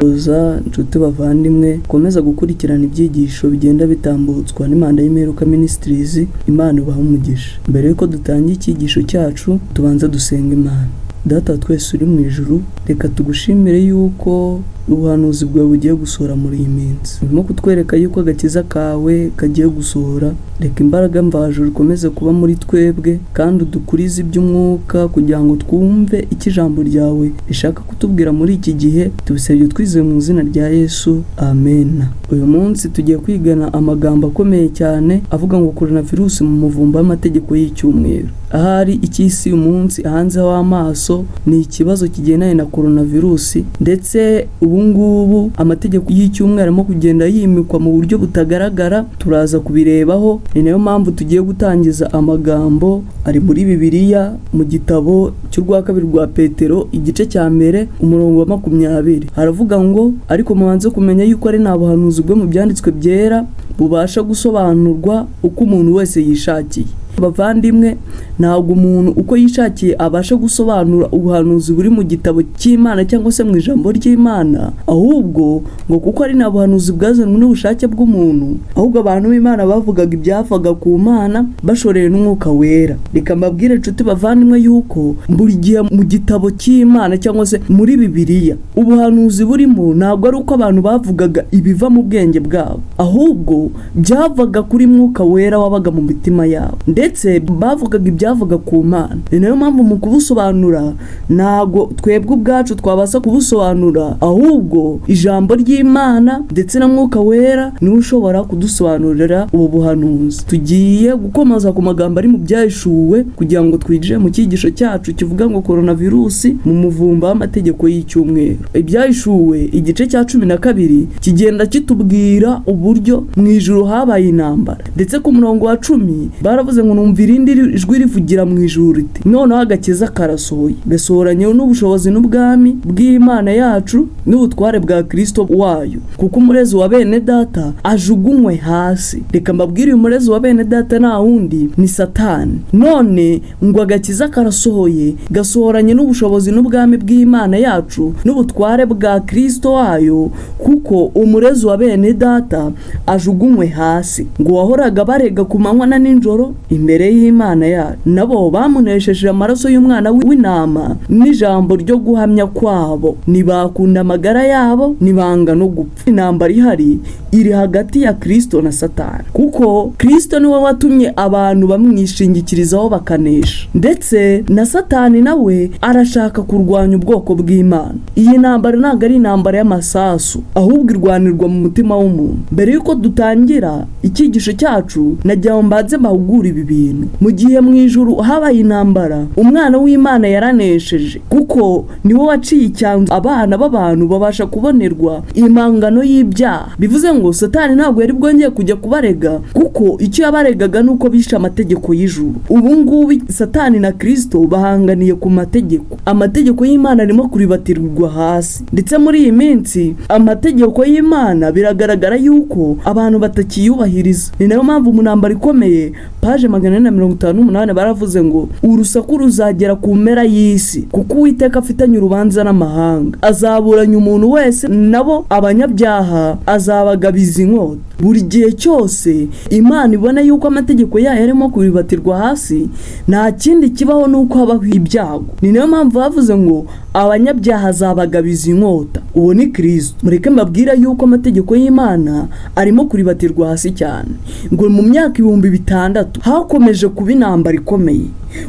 Oza nshuti bavandimwe komeza gukurikirana ibyigisho bigenda bitambutswa n'Imana y'Imperuka Ministries. Imana ibaha umugisha. Mbere yuko dutangira icyigisho cyacu tubanza dusenga Imana. Data twese uri mu ijuru, reka tugushimire yuko ubuhanuzi bwawe bugiye gusohora muri iyi minsi. Urimo kutwereka yuko agakiza kawe kagiye gusohora. Reka imbaraga mvajuru ikomeze kuba muri twebwe kandi udukurize iby'umwuka kugira ngo twumve icyo ijambo ryawe rishaka kutubwira muri iki gihe. Tubisabye twizeye mu izina rya Yesu, amen. Uyu munsi tugiye kwigana amagambo akomeye cyane avuga ngo coronavirus mu muvumba w'amategeko y'icyumweru. Ahari icy'isi umunsi hanzeho amaso ni ikibazo kigendanye na coronavirus, ndetse ubu ngubu amategeko y'icyumweru arimo kugenda yimikwa mu buryo butagaragara. Turaza kubirebaho. Ni nayo mpamvu tugiye gutangiza amagambo ari muri Bibiliya mu gitabo cy'urwa kabiri rwa Petero igice cya mbere umurongo wa 20. Haravuga ngo ariko mubanze kumenya yuko ari nta buhanuzi bwo mu byanditswe byera bubasha gusobanurwa uko umuntu wese yishakiye. Bavandimwe, ntabwo umuntu uko yishakiye abasha gusobanura ubuhanuzi buri mu gitabo cy'Imana cyangwa se mu ijambo ry'Imana, ahubwo ngo kuko ari nta buhanuzi bwazanwe n'ubushake bw'umuntu, ahubwo abantu b'Imana bavugaga ibyavaga ku Mana bashoreye n'umwuka wera. Reka mbabwire nshuti bavandimwe yuko buri gihe mu gitabo cy'Imana cyangwa se muri Bibiliya ubuhanuzi burimo ntabwo ari uko abantu bavugaga ibiva mu bwenge bwabo, ahubwo byavaga kuri mwuka wera wabaga mu mitima yabo, ndetse bavugaga ibyavuga ku Mana. Ni nayo mpamvu mu kubusobanura ntago twebwe ubwacu twabasha kubusobanura, ahubwo ijambo ry'Imana ndetse na mwuka wera niwe ushobora kudusobanurira ubu buhanuzi. Tugiye gukomaza ku magambo ari mu byahishuwe kugira ngo twinjire mu cyigisho cyacu kivuga ngo coronavirus mu muvumba w'amategeko y'icyumweru. Ibyahishuwe igice cya 12 kigenda kitubwira uburyo mu ijuru habaye intambara, ndetse ku murongo wa 10 baravuze ngo numva irindi ijwi rivugira mu ijuru riti noneho agakiza karasohoye, gasohoranye n'ubushobozi n'ubwami bw'Imana yacu n'ubutware bwa Kristo wayo, kuko umurezi wa bene data ajugunywe hasi. Reka mbabwire uyu murezi wa bene data nta wundi ni Satani. None ngo agakiza karasohoye, gasohoranye n'ubushobozi n'ubwami bw'Imana yacu n'ubutware bwa Kristo wayo, kuko umurezi wa bene data ajugunywe hasi. Ngo wahoraga barega ku manywa na nijoro imbere y'Imana yacu, nabo bamunesheje amaraso y'umwana w'intama n'ijambo ryo guhamya kwabo, ntibakunda amagara yabo, ntibanga no gupfa. Intambara ihari iri hagati ya Kristo na Satani, kuko Kristo niwe watumye abantu bamwishingikirizaho bakanesha, ndetse na Satani nawe arashaka kurwanya ubwoko bw'Imana. Iyi ntambara ntabwo ari intambara y'amasasu, ahubwo irwanirwa mu mutima w'umuntu. Mbere yuko dutangira icyigisho cyacu najya mbanze mahugura ibi bintu. Mu gihe mu ijuru habaye intambara, umwana w'Imana yaranesheje, kuko niwe waciye icyanzu abana b'abantu babasha kubonerwa impangano y'ibyaha. Bivuze ngo Satani ntabwo yari bwongeye kujya kubarega, kuko icyo yabaregaga nuko bishe amategeko y'ijuru. Ubu ngubu Satani na Kristo bahanganiye ku mategeko. Amategeko y'Imana arimo kuribatirwa hasi, ndetse muri iyi minsi amategeko y'Imana biragaragara yuko abantu batakiyubahiriza. Ni nayo mpamvu mu ntambara ikomeye paje 458 baravuze ngo urusaku ruzagera ku mpera y'isi, kuko Uwiteka afitanye urubanza n'amahanga, azaburanya umuntu wese, nabo abanyabyaha azabagabiza inkota. Buri gihe cyose Imana ibona yuko amategeko yayo arimo kuribatirwa hasi, nta kindi kibaho nuko habaho ibyago. Ni nayo mpamvu bavuze ngo abanyabyaha azabagabiza inkota. Uwo ni Kristo. Mureke mbabwira yuko amategeko y'Imana arimo kuribatirwa hasi cyane. Ngo mu myaka 600 hakomeje kuba intambara ikomeye.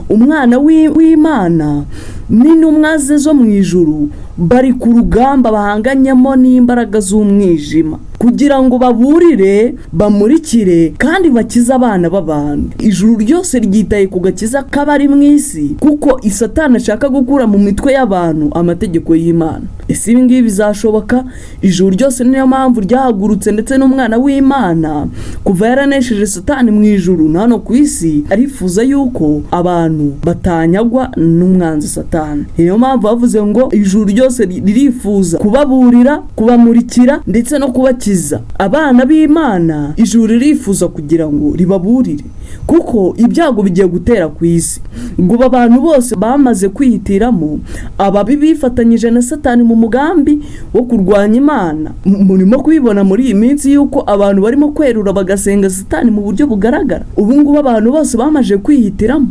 Umwana w'Imana n'intumwa ze zo mu ijuru bari ku rugamba bahanganyemo n'imbaraga z'umwijima, kugira ngo baburire, bamurikire kandi bakize abana b'abantu. Ijuru ryose ryitaye ku gakiza k'abari mu isi, kuko Satani ashaka gukura mu mitwe y'abantu amategeko y'Imana. Ese ibi ngibi bizashoboka? Ijuru ryose niyo mpamvu ryahagurutse, ndetse n'umwana w'Imana kuva yaranesheje Satani mu ijuru na hano ku isi arifuza yuko abantu batanyagwa n'umwanzi Satani. Niyo mpamvu bavuze ngo ijuru ryose ririfuza kubaburira, kubamurikira ndetse no kubakiza abana b'Imana. Ijuru ririfuza kugira ngo ribaburire, kuko ibyago bigiye gutera ku isi. ngo abantu bose bamaze kwihitiramo ababi bifatanyije na Satani mu mugambi wo kurwanya Imana. Murimo kubibona muri iyi minsi yuko abantu barimo kwerura bagasenga Satani mu buryo bugaragara. ubu ngubu abantu bose bamaze kwihitiramo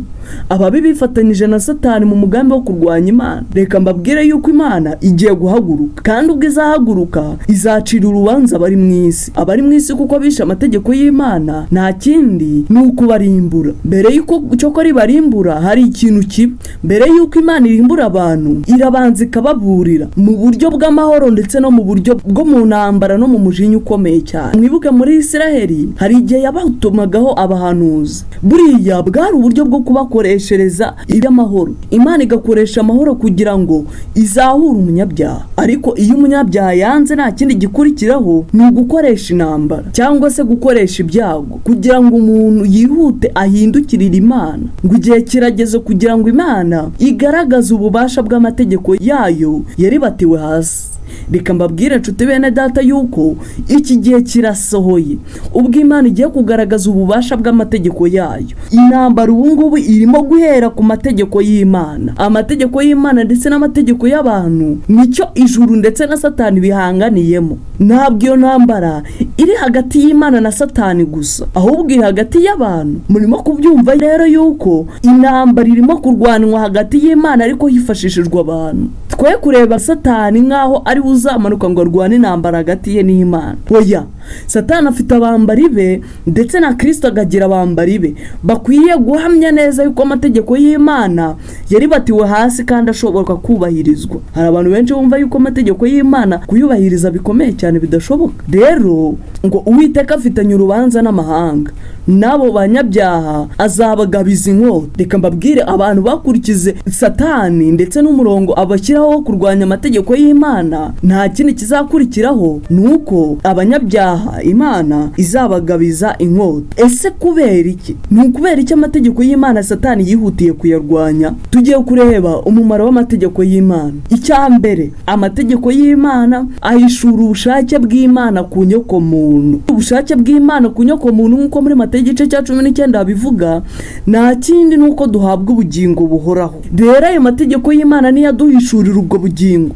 ababi bifatanyije na Satani mu mugambi wo kurwanya Imana. Reka mbabwire yuko Imana igiye guhaguruka, kandi ubwo izahaguruka izacira urubanza abari mu isi kuko bishe amategeko y'Imana. nta kindi ni ukubarimbura. mbere yuko cyo ribarimbura hari ikintu kiba. mbere yuko Imana irimbura abantu, irabanza ikababurira mu buryo bw'amahoro ndetse no mu buryo bwo mu ntambara no mu mujinya ukomeye cyane. mwibuke muri Isiraheli hari igihe yabatumagaho abahanuzi. buriya bwari uburyo bwo kubakoreshereza iby'amahoro. Imana igakoresha amahoro kugira ngo izahure umunyabyaha. ariko iyo umunyabyaha yanze, nta kindi gikurikiraho ni ugukoresha intambara cyangwa se gukoresha ibyago kugira ngo umuntu yihute ahindukirire Imana. ngo igihe kirageze kugira ngo Imana igaragaze ububasha bw'amategeko yayo yaribatiwe hasi. reka mbabwire nshuti bene data yuko iki gihe kirasohoye, ubwo Imana igiye kugaragaza ububasha bw'amategeko yayo. intambara ubu ngubu irimo guhera ku mategeko y'Imana. amategeko y'Imana ndetse n'amategeko y'abantu nicyo ijuru ndetse na Satani bihanganiyemo. ntabwo iyo ntambara iri hagati y'Imana na Satani gusa, ahubwo iri hagati y'abantu. murimo kubyumva rero yuko intambara irimo kurwanwa hagati y'Imana ariko hifashishijwe abantu. twe kureba Satani nk'aho ari uzamanuka ngo arwane intambara hagati ye n'Imana. oya, Satani afite abambari be ndetse na Kristo agagira abambari be bakwiye guhamya neza yuko amategeko y'Imana yaribatiwe hasi kandi ashobora kubahirizwa. hari abantu benshi bumva yuko amategeko y'Imana kuyubahiriza bikomeye cyane bidashoboka. rero ngo Uwiteka afitanye urubanza n'amahanga, nabo banyabyaha azabagabiza inkota. reka mbabwire abantu bakurikize Satani ndetse n'umurongo abashyiraho wo kurwanya amategeko y'Imana, nta kindi kizakurikiraho nuko abanyabyaha Imana izabagabiza inkota. ese kubera iki? ni ukubera iki amategeko y'Imana Satani yihutiye kuyarwanya? tugiye kureba umumaro w'amategeko y'Imana. icya mbere, amategeko y'Imana ahishura ubushake bw'Imana ku nyokomuntu. ubushake bw'Imana ku nyokomuntu nk'uko muri Matayo igice cya 19 bivuga, nta kindi nuko duhabwa ubugingo buhoraho. rero ayo mategeko y'Imana niyo aduhishurira ubwo bugingo.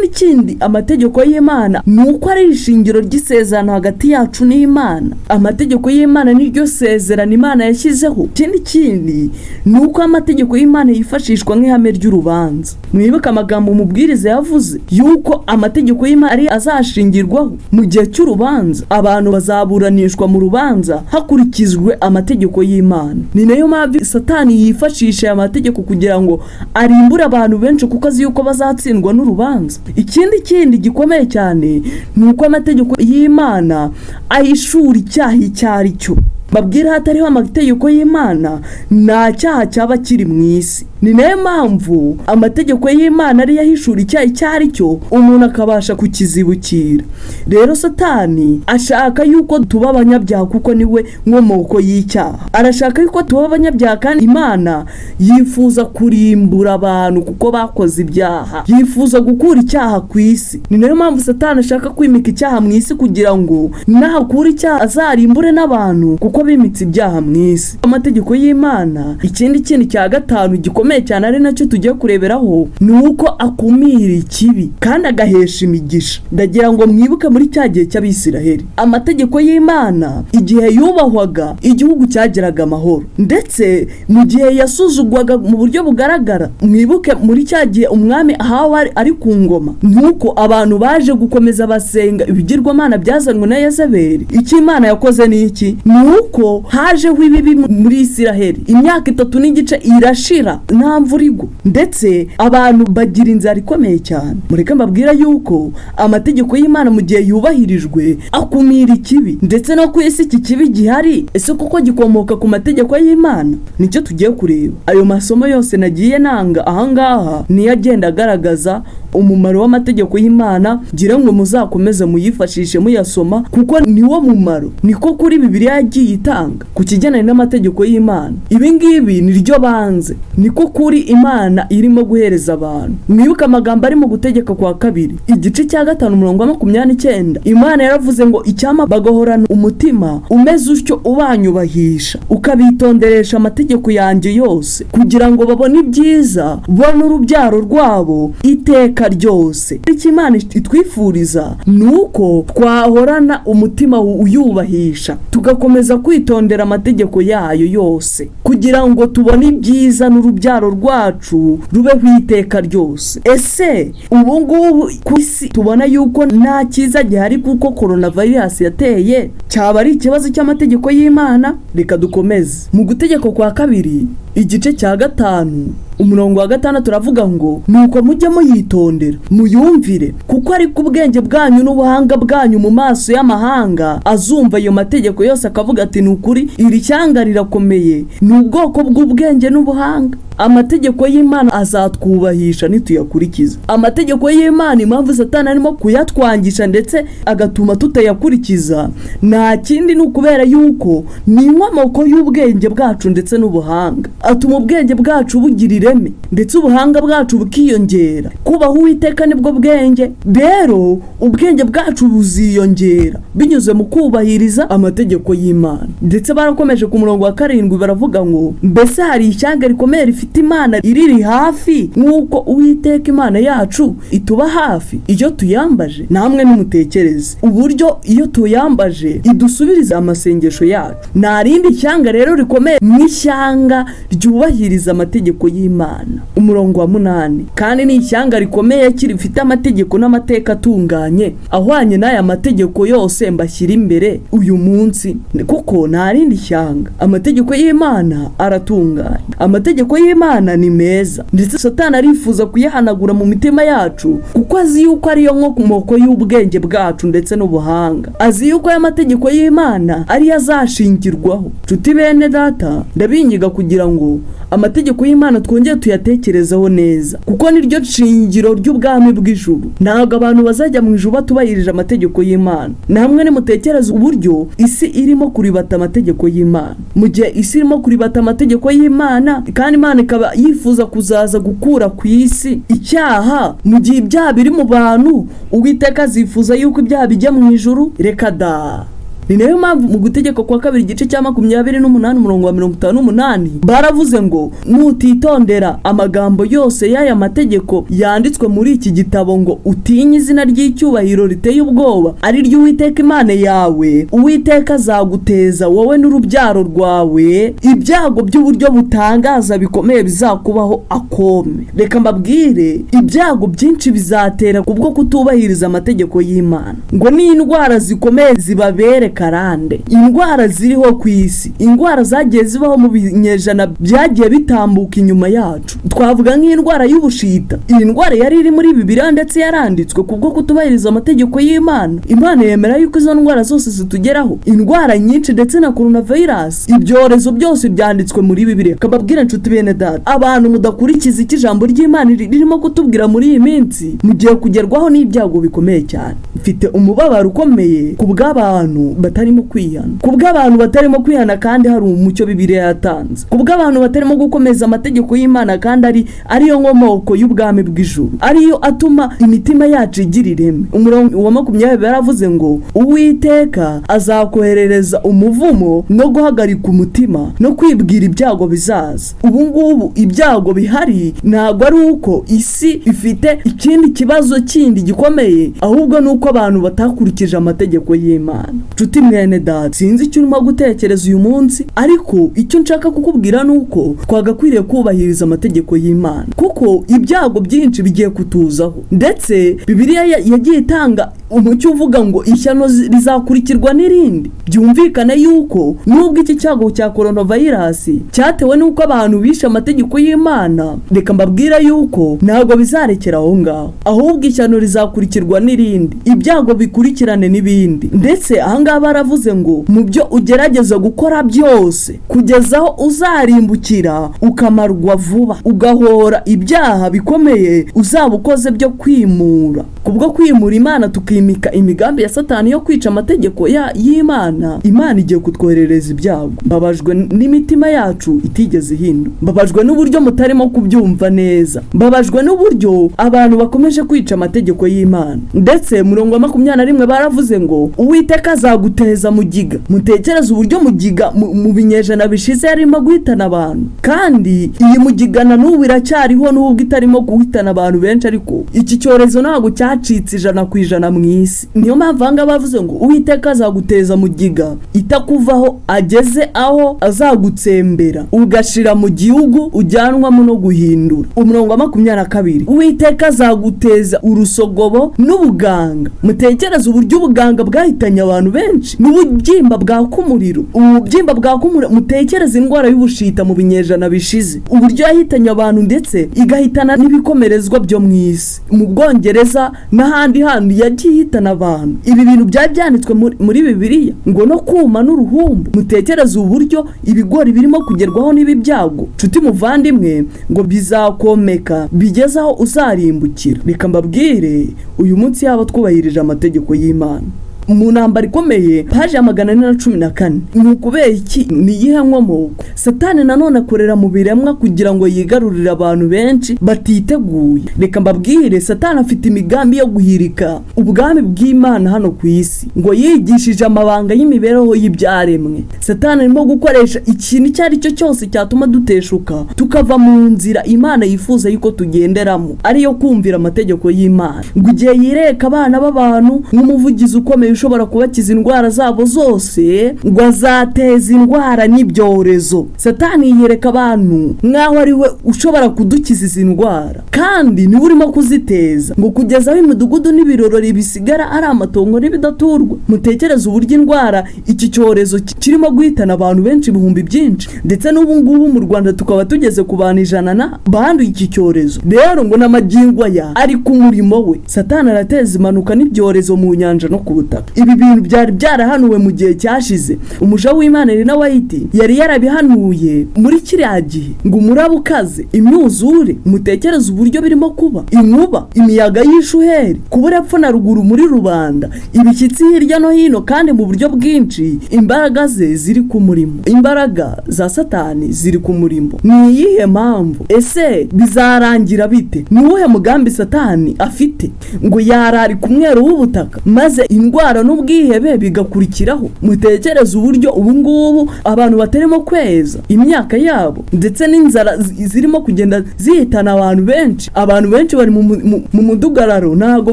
ikindi amategeko y'Imana nuko ari ishingiro ry'isezerano hagati yacu n'Imana. amategeko y'Imana niryo sezerano Imana yashyizeho. ikindi nuko amategeko y'Imana yifashishwa nk'ihame ry'urubanza. mwibuke amagambo umubwiriza yavuze yuko amategeko y'Imana ari azashingirwaho mu gihe cy'urubanza. abantu bazaburanishwa mu rubanza hakurikijwe amategeko y'Imana. ni nayo mpamvu Satani yifashisha aya mategeko kugira ngo arimbure abantu benshi, kuko azi yuko bazatsindwa n'urubanza. ikindi gikomeye cyane nuko amategeko y'Imana ahishura icyaha icyo ari cyo. babwira hatariho amategeko y'Imana nta cyaha cyaba kiri mu isi. ni nayo mpamvu amategeko y'Imana ari yahishura icyaha icyo ari cyo, umuntu akabasha kukizibukira. rero Satani ashaka yuko tuba abanyabyaha kuko niwe nkomoko y'icyaha. arashaka yuko tuba abanyabyaha, kandi Imana yifuza kurimbura abantu kuko bakoze ibyaha. yifuza gukura icyaha ku isi. ni nayo mpamvu Satani ashaka kwimika icyaha mu isi kugira ngo nahakura icyaha azarimbure n'abantu kuko bimitse ibyaha mu isi. amategeko y'Imana ikindi cya gatanu gikomeye cyane ari nacyo tugiye kureberaho, ni uko akumira ikibi kandi agahesha imigisha. ndagira ngo mwibuke muri cya gihe cy'Abisiraheli, amategeko y'Imana igihe yubahwaga igihugu cyagiraga amahoro, ndetse mu gihe yasuzugwaga mu buryo bugaragara. mwibuke muri cya gihe umwami Ahabu ari ku ngoma, nuko abantu baje gukomeza basenga ibigirwamana byazanwe na Yezebeli. icyo Imana yakoze ni iki? nuko hajeho ibibi muri Isiraheli. imyaka 3 n'igice irashira nta mvura igwa, ndetse abantu bagira inzara ikomeye cyane. mureke mbabwira yuko amategeko y'Imana mu gihe yubahirijwe akumira ikibi, ndetse no ku isi iki kibi gihari ese kuko gikomoka ku mategeko y'Imana? nicyo tugiye kureba. ayo masomo yose nagiye nanga ahangaha niyo agenda agaragaza umumaro w'amategeko y'Imana. ngira ngo muzakomeze muyifashishe muyasoma kuko niwo mumaro. niko kuri Bibiliya yagiye itanga ku kijyanye n'amategeko y'Imana. ibi ngibi niryo banze, niko niko kuri Imana irimo guhereza abantu. Mwibuka amagambo ari mu Gutegeka kwa 2 igice cya 5:29. Imana yaravuze ngo icyama bagahorana umutima umeze utyo ubanyubahisha ukabitonderesha amategeko yanjye yose kugira ngo babone ibyiza bo n'urubyaro rwabo iteka ryose. Icyo Imana itwifuriza nuko twahorana umutima uyubahisha tugakomeza kwitondera amategeko yayo yose kugira ngo tubone ibyiza n'urubyaro rwacu rubeho iteka ryose. Ese ubu ngubu ku isi tubona yuko nta cyiza gihari kuko coronavirus yateye, cyaba ari ikibazo cy'amategeko y'Imana? Reka dukomeze mu Gutegeka kwa 2 igice cya 5:6 turavuga ngo nuko mujye muyitondera muyumvire kuko ari ku bwenge bwanyu n'ubuhanga bwanyu mu maso y'amahanga azumva ayo mategeko yose akavuga ati nukuri iri cyanga rirakomeye, ni ubwoko bw'ubwenge n'ubuhanga. Amategeko y'Imana azatwubahisha nituyakurikiza. Amategeko y'Imana impamvu Satani arimo kuyatwangisha ndetse agatuma tutayakurikiza nta kindi n'ukubera yuko ni inkomoko y'ubwenge bwacu ndetse n'ubuhanga. Atuma ubwenge bwacu bugira ireme ndetse ubuhanga bwacu bukiyongera. Kubaha Uwiteka nibwo bwenge, rero ubwenge bwacu buziyongera binyuze mu kubahiriza amategeko y'Imana. Ndetse barakomeje ku murongo wa 7 baravuga ngo mbese hari ishyanga rikomeye rifite Imana iriri hafi nk'uko Uwiteka Imana yacu ituba hafi iyo tuyambaje? Namwe nimutekereze uburyo iyo tuyambaje idusubiriza amasengesho yacu. Nta rindi shyanga rero rikomeye nk'ishyanga ryubahiriza amategeko y'Imana. Umurongo wa 8 kandi ni ishyanga rikomeye kirifite amategeko n'amateka atunganye ahwanye n'aya mategeko yose mbashyira imbere uyu munsi, kuko nta rindi shyanga. Amategeko y'Imana aratunganye, amategeko y'Imana ni meza, ndetse Satani arifuza kuyahanagura mu mitima yacu kuko azi yuko ariyo nkomoko y'ubwenge bwacu ndetse n'ubuhanga. Azi yuko aya mategeko y'Imana ari azashingirwaho. Nshuti bene data, ndabingiga kugira ngo amategeko y'Imana twongeye tuyatekerezaho neza kuko niryo shingiro ry'ubwami bw'ijuru. Ntabwo abantu bazajya mu ijuru batubahirije amategeko y'Imana. Namwe nimutekereze uburyo isi irimo kuribata amategeko y'Imana. Mu gihe isi irimo kuribata amategeko y'Imana kandi Imana ikaba yifuza kuzaza gukura ku isi icyaha, mu gihe ibyaha biri mu bantu Uwiteka azifuza yuko ibyaha bijya mu ijuru? Reka da. Ni nayo mpamvu mu Gutegeka kwa 2 igice cya 28:58 baravuze ngo nutitondera amagambo yose y'aya mategeko yanditswe muri iki gitabo ngo utinye izina ry'icyubahiro riteye ubwoba ari ryo Uwiteka Imana yawe, Uwiteka azaguteza wowe n'urubyaro rwawe ibyago by'uburyo butangaza bikomeye bizakubaho akome. Reka mbabwire, ibyago byinshi bizatera kubwo kutubahiriza amategeko y'Imana. Ngo ni indwara zikomeye zibabere karande, indwara ziriho ku isi, indwara zagiye zibaho mu binyejana byagiye bitambuka inyuma yacu. Twavuga nk'indwara y'ubushita. Iyi ndwara yari iri muri Bibiliya ndetse yaranditswe kubwo kutubahiriza amategeko y'Imana. Imana yemera yuko izo ndwara zose zitugeraho, indwara nyinshi ndetse na coronavirus. Ibyorezo byose byanditswe muri Bibiliya. Kababwira nshuti bene data, abantu mudakurikiza iki jambo ry'Imana ririmo kutubwira muri iyi minsi mugiye kugerwaho n'ibyago bikomeye cyane. Mfite umubabaro ukomeye ku bw'abantu batarimo kwihana, kubw'abantu batarimo kwihana kandi hari umucyo Bibiliya yatanze, kubw'abantu batarimo gukomeza amategeko y'Imana kandi ariyo nkomoko y'ubwami bw'ijuru, ariyo atuma imitima yacu igira ireme. Umurongo wa 20 baravuze ngo Uwiteka azakoherereza umuvumo no guhagarika umutima no kwibwira ibyago bizaza. Ubu ngubu ibyago bihari ntabwo ari uko isi ifite ikindi kibazo kindi gikomeye, ahubwo nuko abantu batakurikije amategeko y'Imana. Nshuti mwene data, sinzi icyo urimo gutekereza uyu munsi, ariko icyo nshaka kukubwira nuko twagakwiriye kubahiriza amategeko y'Imana kuko ibyago byinshi bigiye kutuzaho. Ndetse Bibiliya yagiye itanga umucyo uvuga ngo ishyano rizakurikirwa n'irindi. Byumvikane yuko nubwo iki cyago cya coronavirus cyatewe nuko abantu bishe amategeko y'Imana, reka mbabwira yuko ntabwo bizarekera aho ngaho, ahubwo ishyano rizakurikirwa n'irindi, ibyago bikurikirane n'ibindi. Ndetse ahangaha baravuze ngo mu byo ugerageza gukora byose kugeza aho uzarimbukira ukamarwa vuba ugahora ibyaha bikomeye uzaba ukoze byo kwimura. Kubwo kwimura Imana tukimika imigambi ya Satani yo kwica amategeko y'Imana, Imana igiye kutwoherereza ibyago. Mbabajwe n'imitima yacu itigeze ihinduka, mbabajwe n'uburyo mutarimo kubyumva neza, mbabajwe n'uburyo abantu bakomeje kwica amategeko y'Imana. Ndetse murongo wa 21 baravuze ngo Uwiteka azaguteza mugiga. Mutekereze uburyo mugiga mu binyejana bishize yarimo guhitana abantu, kandi iyi mugigana n'ubu iracyariho n'ubwo itarimo guhitana abantu benshi, ariko iki cyorezo ntabwo cyacitse 100% mu isi. Niyo mpamvu anga bavuze ngo Uwiteka azaguteza mugiga itakuvaho ageze aho azagutsembera ugashira mu gihugu ujyanwamo no guhindura. Umurongo wa 22 Uwiteka azaguteza urusogobo n'ubuganga. Mutekereze uburyo ubuganga bwahitanye abantu benshi n'ububyimba bwa kumuriro. Ububyimba bwa kumuriro, mutekereze indwara y'ubushita mu binyejana bishize uburyo yahitanye abantu ndetse igahitana n'ibikomerezwa byo mu isi. Mu Bwongereza n'ahandi handi yagiye hitana abantu. Ibi bintu byanditswe muri Bibiliya ngo no kuma n'uruhumbu. Mutekereze uburyo ibigori birimo kugerwaho n'ibi byago. Nshuti muvandimwe, ngo bizakomeka bigezaho uzarimbukira. Reka mbabwire uyu munsi yaba twubahirije amategeko y'Imana mu ntambara ikomeye, paje ya 414. Ni ukubera iki? Ni iyihe nkomoko? Satani nanone akorera mu biremwa kugira ngo yigarurire abantu benshi batiteguye. Reka mbabwire, Satani afite imigambi yo guhirika ubwami bw'Imana hano ku isi, ngo yigishije amabanga y'imibereho y'ibyaremwe. Satani arimo gukoresha ikintu icyo ari cyo cyose cyatuma duteshuka tukava mu nzira Imana yifuza yuko tugenderamo, ariyo kumvira amategeko y'Imana. Ngo igihe yireka abana b'abantu nk'umuvugizi ukomeye ushobora kubakiza indwara zabo zose, ngo azateza indwara n'ibyorezo. Satani yereka abantu nkaho ari we ushobora kudukiza izi ndwara, kandi ni urimo kuziteza, ngo kugeza aho imidugudu n'ibirorori bisigara ari amatongo n'ibidaturwa. Mutekereze uburyo indwara iki cyorezo kirimo guhitana abantu benshi ibihumbi byinshi, ndetse n'ubu ngubu mu Rwanda tukaba tugeze ku bantu 100 banduye iki cyorezo. Rero ngo n'amagingwa ya ari ku murimo we. Satani arateza impanuka n'ibyorezo mu nyanja no ku butaka. Ibi bintu byari byarahanuwe mu gihe cyashize. Umuja w'Imana Elena White yari yarabihanuye muri kiriya gihe ngo umuraba ukaze, imyuzure. Mutekereze uburyo birimo kuba, inkuba, imiyaga y'ishuheri, kubura epfo na ruguru muri rubanda, ibishyitsi hirya no hino, kandi mu buryo bwinshi. Imbaraga ze ziri ku murimo, imbaraga za Satani ziri ku murimo. Ni iyihe mpamvu? Ese bizarangira bite? Ni uwuhe mugambi Satani afite? Ngo yarari ku mwero w'ubutaka maze indwara n'ubwihebe bigakurikiraho. Mutekereze uburyo ubu ngubu abantu batarimo kweza imyaka yabo, ndetse n'inzara zirimo kugenda zihitana abantu benshi. Abantu benshi bari mu mudugararo, ntago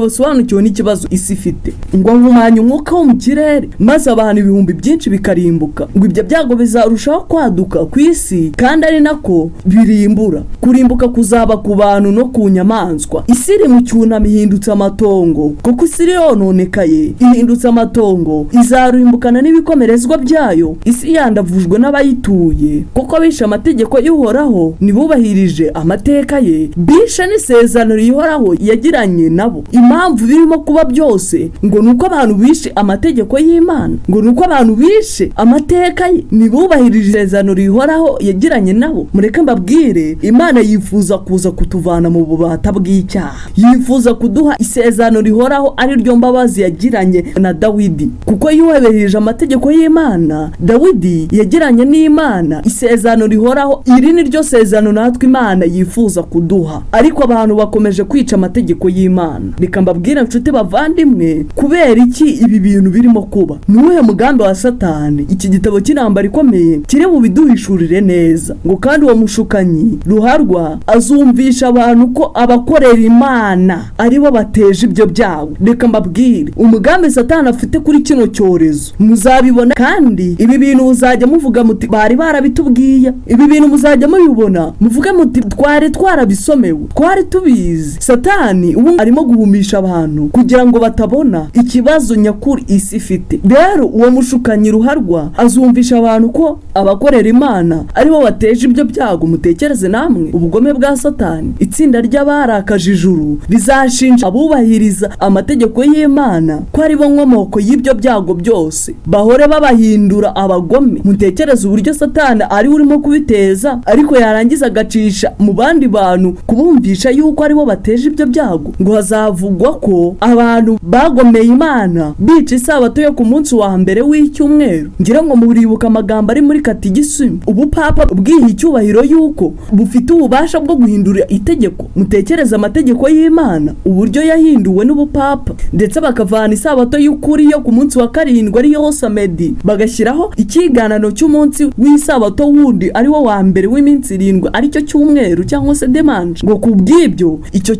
basobanukiwe n'ikibazo isi ifite. Ngo nkumanya umwuka wo mu kirere maze abantu ibihumbi byinshi bikarimbuka. Ngo ibyo byago bizarushaho kwaduka ku isi, kandi ari nako birimbura. Kurimbuka kuzaba ku bantu no ku nyamaswa. Isi iri mu cyunamo, ihindutse amatongo, kuko isi yononekaye ihindutse amatongo, izarimbukana n'ibikomerezwa byayo. Isi yandavujwe n'abayituye, kuko bishe amategeko y'Uhoraho, nibubahirije amateka ye, bishe n'isezerano rihoraho yagiranye nabo. Impamvu birimo kuba byose ngo nuko abantu bishe amategeko y'Imana, ngo nuko abantu bishe amateka ye, nibubahirije isezerano rihoraho yagiranye nabo. Mureke mbabwire, Imana yifuza kuza kutuvana mu bubata bw'icyaha, yifuza kuduha isezerano rihoraho ari ryo mbabazi yagiranye na Dawidi, kuko yubahiririje amategeko y'Imana. Dawidi yagiranye n'Imana isezerano rihoraho, iri ni ryo sezerano natwe Imana yifuza kuduha. Ariko abantu bakomeje kwica amategeko y'Imana. Reka mbabwire nshuti bavandimwe, kubera iki ibi bintu birimo kuba? Nuwuhe mugambi wa Satani? Iki gitabo cy'intambara ikomeye kiri bubiduhishurire neza. Ngo kandi uwo mushukanyi ruharwa azumvisha abantu ko abakorera Imana aribo bateje ibyo byago. Reka mbabwire, umugambi Satani afite kuri kino cyorezo muzabibona, kandi ibi bintu muzajya muvuga muti bari barabitubwiye. Ibi bintu muzajya mubibona muvuge muti twari twarabisomewe, twari tubizi. Satani ubu arimo guhumisha abantu kugira ngo batabona ikibazo nyakuri isi ifite. Rero uwo mushukanyi ruharwa azumvisha abantu ko abakorera Imana aribo bateje ibyo byago. Mutekereze namwe ubugome bwa Satani. Itsinda ry'abarakaje ijuru rizashinja abubahiriza amategeko y'Imana ko aribo nkomoko y'ibyo byago byose, bahore babahindura abagome. Mutekereze uburyo Satani ari urimo kubiteza, ariko yarangiza agacisha mu bandi bantu kubumvisha yuko aribo bateje ibyo byago. Ngo hazavugwa ko abantu bagomeye Imana bica isabato yo ku munsi wa mbere w'icyumweru. Ngira ngo muribuka amagambo ari muri katigisimu, ubupapa bwiha icyubahiro yuko bufite ububasha bwo guhindura itegeko. Mutekereze amategeko y'Imana uburyo yahinduwe n'ubupapa, ndetse bakavana isabato y'ukuri yo ku munsi wa karindwi ariyo samedi, bagashyiraho ikiganano cy'umunsi w'isabato wundi ari wo wa mbere w'iminsi 7 aricyo cyumweru cyangwa se dimanche. Ngo kubw'ibyo icyo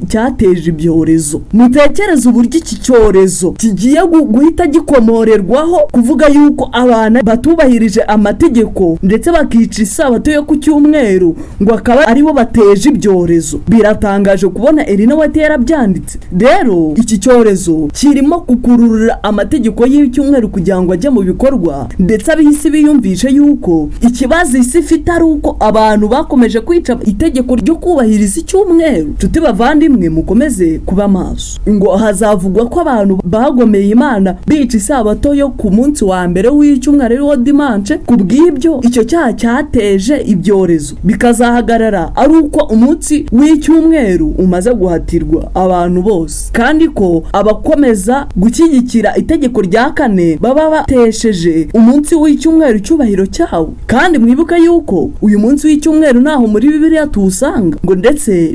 cyateje ibyorezo. Mutekereze uburyo iki cyorezo kigiye guhita gikomorerwaho kuvuga yuko abana batubahirije amategeko ndetse bakica isabato yo ku cyumweru, ngo akaba aribo bateje ibyorezo. Biratangaje kubona Elina White yarabyanditse. Rero iki cyorezo kirimo kukururira amategeko y'icyumweru kugira ngo ajye mu bikorwa, ndetse abihisi biyumvishe yuko ikibazo isi ifite ari uko abantu bakomeje kwica itegeko ryo kubahiriza icyumweru. Tuti bavandimwe, mukomeze kuba maso. Ngo hazavugwa ko abantu bagomeye Imana bica isabato yo ku munsi wa mbere w'icyumweru ari wo dimanche. Kubw'ibyo icyo cyaha cyateje ibyorezo bikazahagarara ari uko umunsi w'icyumweru umaze guhatirwa abantu bose, kandi ko abakomeza gushyigikira itegeko rya kane baba batesheje umunsi w'icyumweru cyubahiro cyawo. Kandi mwibuke yuko uyu munsi w'icyumweru naho muri Bibiliya tuwusanga, ngo ndetse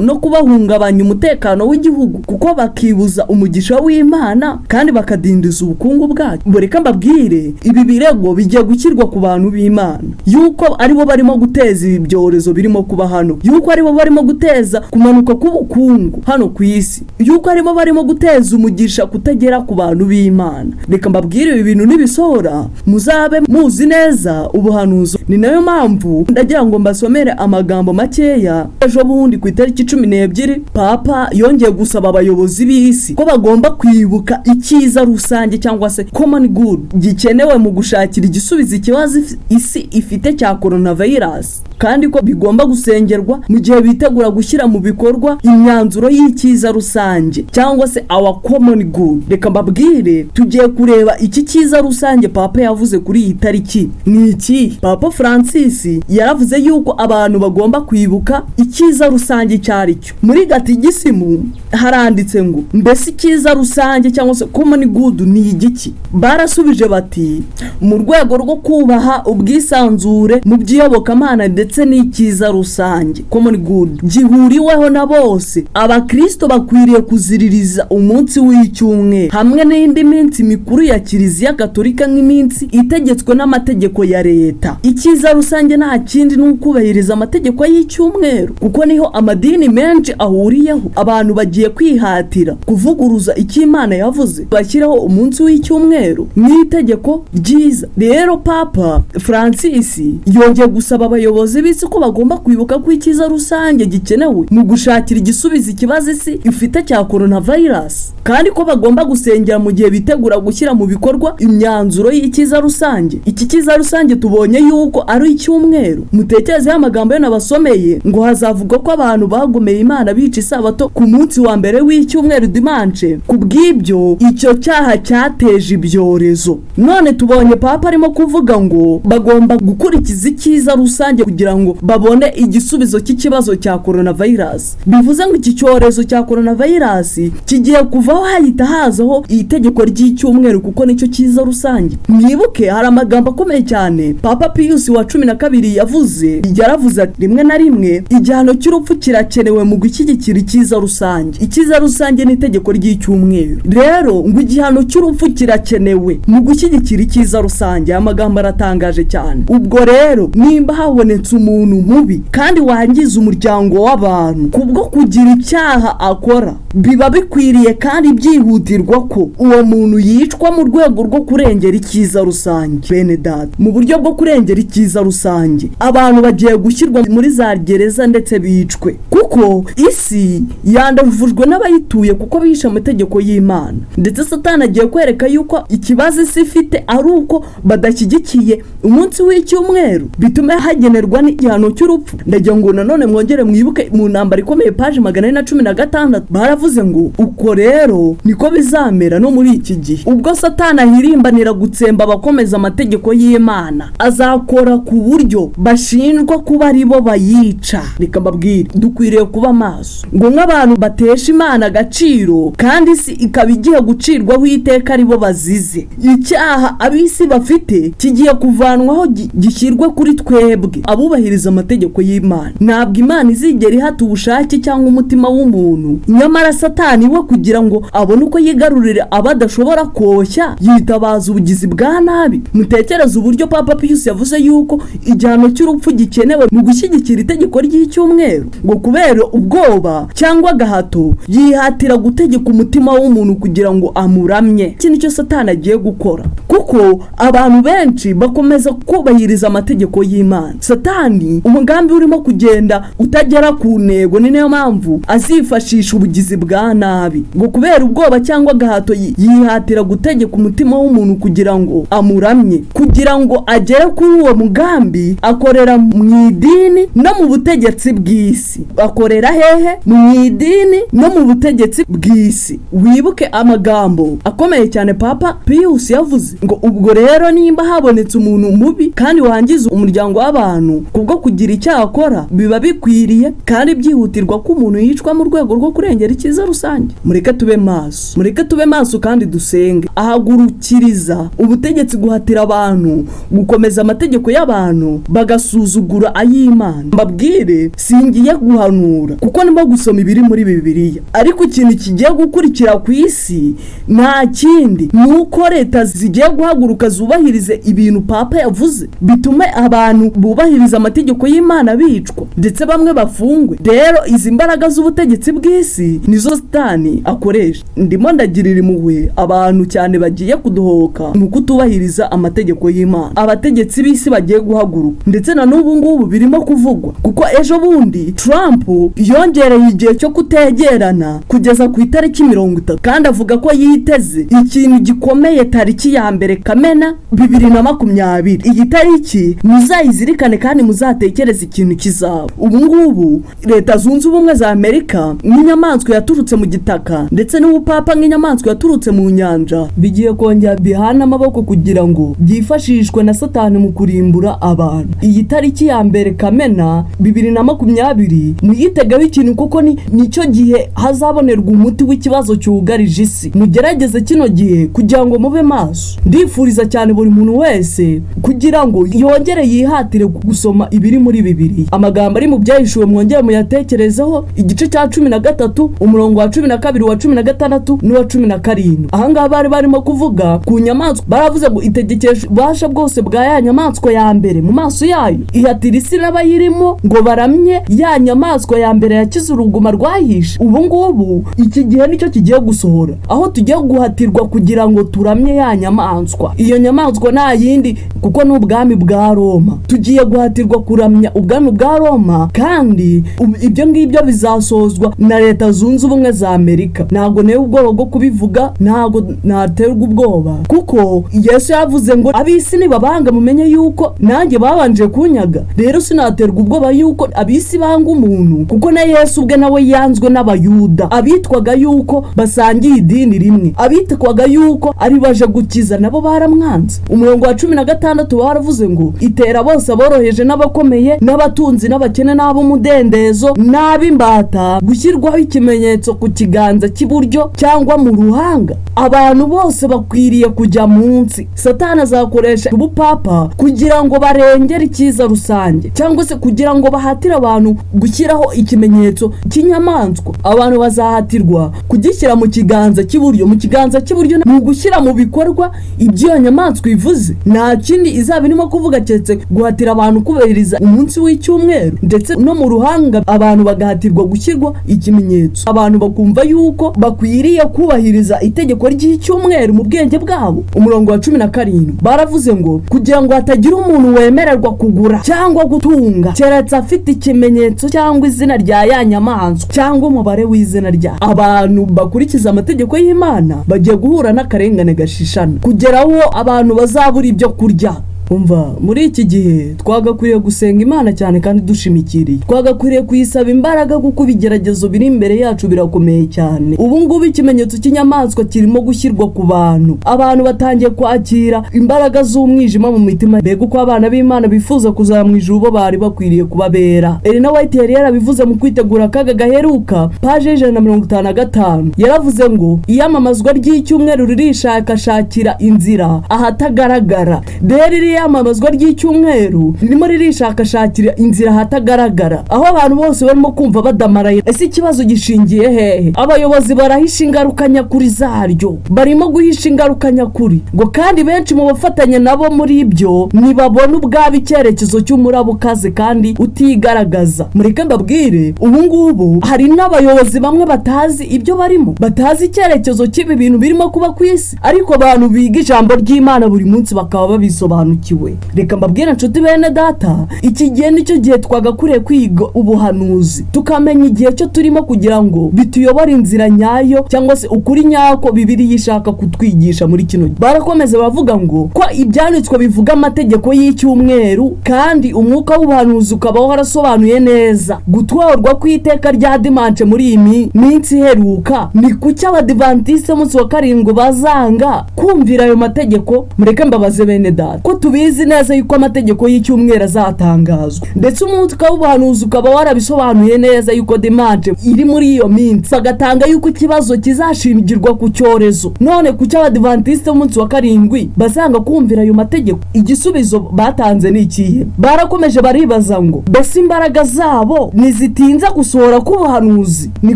no kubahungabanya umutekano w'igihugu, kuko bakibuza umugisha w'Imana kandi bakadindiza ubukungu bwacu. Boreka mbabwire, ibi birego bijya gukirwa ku bantu b'Imana yuko aribo barimo guteza ibyorezo birimo kuba hano, yuko aribo barimo guteza kumanuka k'ubukungu hano ku isi, yuko aribo barimo guteza umugisha kutagera ku bantu b'Imana. Reka mbabwire, ibi bintu nibisohora muzabe muzi neza ubuhanuzi. Ni nayo mpamvu ndagira ngo mbasomere amagambo makeya. Ejo bundi ku itariki 12 papa yongeye gusaba abayobozi b'isi ko bagomba kwibuka icyiza rusange cyangwa se common good gikenewe mu gushakira igisubizo ikibazo isi ifite cya coronavirus, kandi ko bigomba gusengerwa mu gihe bitegura gushyira mu bikorwa imyanzuro y'icyiza rusange cyangwa se our common good. Reka mbabwire, tugiye kureba iki cyiza rusange papa yavuze kuri iyi tariki. Ni iki? Papa Francis yaravuze yuko abantu bagomba kwibuka icyiza rusange cyari cyo. Muri gatigisimu haranditse ngo mbese icyiza rusange cyangwa se common good ni igiki? Barasubije bati mu rwego rwo kubaha ubwisanzure mu by'iyobokamana ndetse n'icyiza rusange common good gihuriweho na bose, abakristo bakwiriye kuziririza umunsi w'icyumweru hamwe n'indi minsi mikuru ya Kiliziya Gatolika nk'iminsi itegetswe n'amategeko ya leta. Icyiza rusange nta kindi ni ukubahiriza amategeko y'icyumweru, kuko niho amadini menshi ahuriyeho. Abantu bagiye kwihatira kuvuguruza icyo Imana yavuze, bashyiraho umunsi w'icyumweru n'itegeko ryiza. Rero Papa Francis yongeye gusaba abayobozi b'isi ko bagomba kwibuka ko icyiza rusange gikenewe mu gushakira igisubizo ikibazo isi ifite cya coronavirus, kandi ko bagomba gusengera mu gihe bitegura gushyira mu bikorwa imyanzuro y'icyiza rusange. Iki cyiza rusange tubonye yuko ari icyumweru. Mutekereze amagambo yo nabasomeye ngo hazavugwa ko abantu bagomeye Imana bica isabato ku munsi wa mbere w'icyumweru dimanche. Kubw'ibyo icyo cyaha cyateje ibyorezo. None tubonye papa arimo kuvuga ngo bagomba gukurikiza icyiza rusange kugira ngo babone igisubizo cy'ikibazo cya coronavirus. Bivuze ngo iki cyorezo cya coronavirus kigiye kuvaho hahita hazaho itegeko ry'icyumweru, kuko nicyo cyiza rusange. Mwibuke hari amagambo akomeye cyane Papa Pius wa 12 yaravuze ati rimwe na rimwe igihano cy'urupfu kirakenewe mu gushyigikira icyiza rusange. Icyiza rusange ni itegeko ry'icyumweru. Rero ngo igihano cy'urupfu kirakenewe mu gushyigikira icyiza rusange. Amagambo aratangaje cyane. Ubwo rero nimba habonetse umuntu mubi kandi wangiza umuryango w'abantu kubwo kugira icyaha akora, biba bikwiriye kandi byihutirwa ko uwo muntu yicwa mu rwego rwo kurengera icyiza rusange. Bene data, mu buryo bwo kurengera icyiza rusange abantu bagiye gushyirwa muri za gereza ndetse bicwe, kuko isi yandavujwe n'abayituye kuko bishe amategeko y'Imana. Ndetse Satani agiye kwereka yuko ikibazo isi ifite ari uko badashyigikiye umunsi w'icyumweru, bitume hagenerwa n'igihano cy'urupfu. Ndagira ngo nanone mwongere mwibuke mu ntambara ikomeye page 416 baravuze ngo uko rero niko bizamera no muri iki gihe. Ubwo Satani ahirimbanira gutsemba abakomeza amategeko y'Imana, azakora ku buryo bashinjwa kuba ari bo bayica. Reka mbabwire, dukwiriye kuba maso ngo nk'abantu batesha Imana agaciro, kandi isi ikaba igiye gucirwaho iteka ari bo bazize. Icyaha ab'isi bafite kigiye kuvanwaho gishyirwe kuri twebwe abubahiriza amategeko y'Imana. Ntabwo Imana izigera ihata ubushake cyangwa umutima w'umuntu, nyamara Satani we kugira ngo abone uko yigarurira abadashobora koshya yitabaza ubugizi bwa nabi. Mutekereza uburyo Papa Pius yavuze yuko igihano cy'urupfu gikenewe mu gushyigikira itegeko ry'icyumweru, ngo kubera ubwoba cyangwa agahato yihatira gutegeka umutima w'umuntu kugira ngo amuramye. Iki nicyo Satani agiye gukora, kuko abantu benshi bakomeza kubahiriza amategeko y'Imana. Satani umugambi urimo kugenda utagera ku ntego, ni nayo mpamvu azifashisha ubugizi bwa nabi, ngo kubera ubwoba cyangwa agahato yihatira gutegeka umutima w'umuntu kugira ngo amuramye. Kugira ngo agere kuri uwo mugambi akorera mu idini no mu butegetsi bw'isi. Akorera hehe? Mu idini no mu butegetsi bw'isi. Wibuke amagambo akomeye cyane Papa Pius yavuze ngo ubwo rero nimba habonetse umuntu mubi kandi wangiza umuryango w'abantu kubwo kugira icyaha akora, biba bikwiriye kandi byihutirwa ko umuntu yicwa mu rwego rwo kurengera icyiza rusange. Mureke tube maso, mureke tube maso kandi dusenge. Ahagurukiriza ubutegetsi guhatira abantu gukomeza amategeko y'abantu bagasuzugura ay'Imana. Mbabwire, singiye guhanura kuko nimo gusoma ibiri muri Bibiliya, ariko ikintu kigiye gukurikira ku isi nta kindi nuko leta zigiye guhaguruka zubahirize ibintu Papa yavuze, bitume abantu bubahiriza amategeko y'Imana bicwa ndetse bamwe bafungwe. Rero izi mbaraga z'ubutegetsi bw'isi nizo Satani akoresha. Ndimo ndagirira impuhwe abantu cyane bagiye kudohoka mu kutubahiriza amategeko y'Imana. Abategetsi b'isi bagiye guhaguruka, ndetse na n'ubu ngubu birimo kuvugwa, kuko ejo bundi Trump yongereye igihe cyo kutegerana kugeza ku itariki 30, kandi avuga ko yiteze ikintu gikomeye tariki ya 1 Kamena 2020. Iyi tariki muzayizirikane kandi muzatekereza ikintu kizaba. Ubu ngubu Leta Zunze Ubumwe za Amerika nk'inyamaswa yaturutse mu gitaka ndetse n'ubupapa nk'inyamaswa yaturutse mu nyanja bigiye kongera bihana amaboko kugira ngo byifashishwe na Satani mu kurimbura abantu. Iyi tariki ya 1 Kamena 2020 muyitegaho ikintu, kuko nicyo gihe hazabonerwa umuti w'ikibazo cyugarije isi. Mugerageze kino gihe kugira ngo mube maso. Ndifuriza cyane buri muntu wese kugira ngo yongere yihatire gusoma ibiri muri Bibiliya. Amagambo ari mu byahishuwe mwongere muyatekerezeho, igice cya 13 umurongo wa 12 wa 16 n'uwa 17. Ahangaha bari barimo kuvuga ku nyamaswa, baravuze ngo itegekesha ububasha bwose bwa ya nyamaswa ya mbere mu maso yayo, ihatira isi n'abayirimo ngo baramye ya nyamaswa ya mbere yakize uruguma rwahishe. Ubu ngubu iki gihe nicyo kigiye gusohora, aho tugiye guhatirwa kugira ngo turamye ya nyamaswa. Iyo nyamaswa nta yindi, kuko n'ubwami bwa Roma. Tugiye guhatirwa kuramya ubwami bwa Roma, kandi ibyo ngibyo bizasozwa na Leta Zunze Ubumwe za Amerika. Ntago newe ubwoba bwo kubivuga, ntago naterwa ubwoba, kuko Yesu yavuze ngo ab'isi nibabanga mumenye yuko nanjye babanje kunyaga. Rero sinaterwa ubwoba yuko ab'isi banga umuntu, kuko na Yesu ubwe nawe yanzwe n'Abayuda abitwaga yuko basangiye idini rimwe, abitwaga yuko ari baje gukiza, nabo baramwanze. Umurongo wa 16 baravuze ngo itera bose aboroheje n'abakomeye n'abatunzi n'abakene n'ab'umudendezo n'ab'imbata gushyirwaho ikimenyetso ku kiganza cy'iburyo cyangwa mu ruhanga. Abantu bose bakwiriye kujya munsi. Satani azakoresha ubupapa kugira ngo barengere icyiza rusange, cyangwa se kugira ngo bahatire abantu gushyiraho ikimenyetso cy'inyamaswa. Abantu bazahatirwa kugishyira mu kiganza cy'iburyo. Mu kiganza cy'iburyo ni gushyira mu bikorwa ibyo nyamaswa ivuze. Nta kindi izaba irimo kuvuga cyetse guhatira abantu kubahiriza umunsi w'icyumweru, ndetse no mu ruhanga abantu bagahatirwa gushyirwa ikimenyetso. Abantu bakumva yuko bakwiriye kubahiriza itegeko ry'icyumweru mu bwenge bwabo. Umurongo wa 17 baravuze ngo kugira ngo hatagira umuntu wemererwa kugura cyangwa gutunga keretse afite ikimenyetso cyangwa izina rya ya nyamaswa cyangwa umubare w'izina rya. Abantu bakurikiza amategeko y'Imana bagiye guhura n'akarengane gashishana, kugeraho abantu bazabura ibyo kurya. umva muri iki gihe twagakwiriye gusenga Imana cyane kandi dushimikiriye, twagakwiriye kuyisaba imbaraga kuko ibigeragezo biri imbere yacu birakomeye cyane. ubu ngubu ikimenyetso cy'inyamaswa kirimo gushyirwa ku bantu, abantu batangiye kwakira imbaraga z'umwijima mu mitima. mbega uko abana b'Imana bifuza kuzaba mu ijuru bo bari bakwiriye kubabera. Elena White yari yarabivuze mu kwitegura akaga gaheruka, paje 155, yaravuze ngo iyamamazwa ry'icyumweru ririshakashakira inzira ahatagaragara. rero iyamamazwa ry'icyumweru ririmo ririshakashakira inzira ahatagaragara, aho abantu bose barimo kumva badamaraye. ese ikibazo gishingiye hehe? abayobozi barahisha ingaruka nyakuri zaryo, barimo guhisha ingaruka nyakuri ngo kandi benshi mu bafatanya nabo muri ibyo ntibabona ubwabo icyerekezo cy'umuraba ukaze kandi utigaragaza. mureke mbabwire, ubu ngubu hari n'abayobozi bamwe batazi ibyo barimo, batazi icyerekezo cy'ibi bintu birimo kuba ku isi, ariko abantu biga ijambo ry'Imana buri munsi bakaba babisobanukiwe. reka mbabwire nshuti bene data, iki gihe nicyo gihe twagakwiriye kwiga ubuhanuzi, tukamenya igihe cyo turimo kugira ngo bituyobore inzira nyayo cyangwa se ukuri nyako Bibiliya ishaka kutwigisha muri kino gihe. barakomeza bavuga ngo ko ibyanditswe bivuga amategeko y'icyumweru kandi umwuka w'ubuhanuzi ukaba warasobanuye neza gutwarwa kw'iteka rya dimanche muri iyi minsi iheruka. ni kuki abadivantiste munsi wa karindwi bazanga kumvira ayo mategeko? mureke mbabaze bene data, ko tubizi neza yuko amategeko y'icyumweru azatangazwa, ndetse umwuka w'ubuhanuzi ukaba warabisobanuye neza yuko dimanche iri muri iyo minsi, bagatanga yuko ikibazo kizashingirwa ku cyorezo. none kuki abadivantiste munsi wa karindwi bazanga kumvira ayo mategeko? igisubizo batanze ni ikihe? barakomeje baribaza ngo mbese imbaraga zabo ntizitinza gusohora k'ubuhanuzi? ni